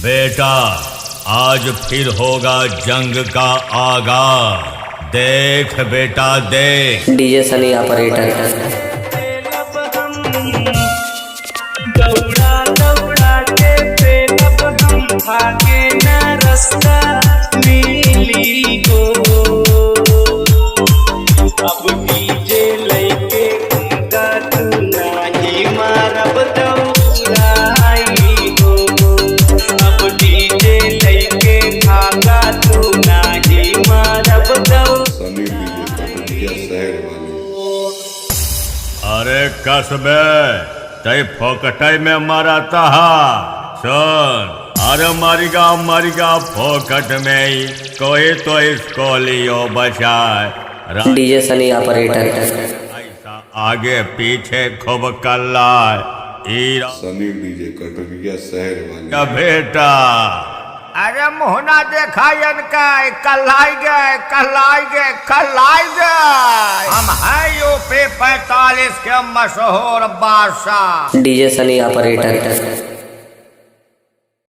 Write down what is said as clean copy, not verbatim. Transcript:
बेटा आज फिर होगा जंग का आगाज। देख बेटा देख। डीजे सनी ऑपरेटर। दौड़ा दौड़ा के पेलब हम भागे न रास्ता मिली हो। अब डीजे लैके घूमता तू नाही मारब दौड़ाई हो। अब डीजे लैके भागा तू नाही मारब सनी डीजे शहर वाले। अरे कसबे तय फोकटई में मारता सुन। अरे मरिगा फोकट में ही कोई तो इसको लियो बचाए। डीजे सनी ऑपरेटर। ऐसा आगे पीछे खूब कल्ला सनी डीजे कटरिया शहर वाले। बेटा अरे मोहना देखा इनका कल्लाई गए। हम है यूपी 45 के मशहूर बादशाह। डीजे सनी ऑपरेटर।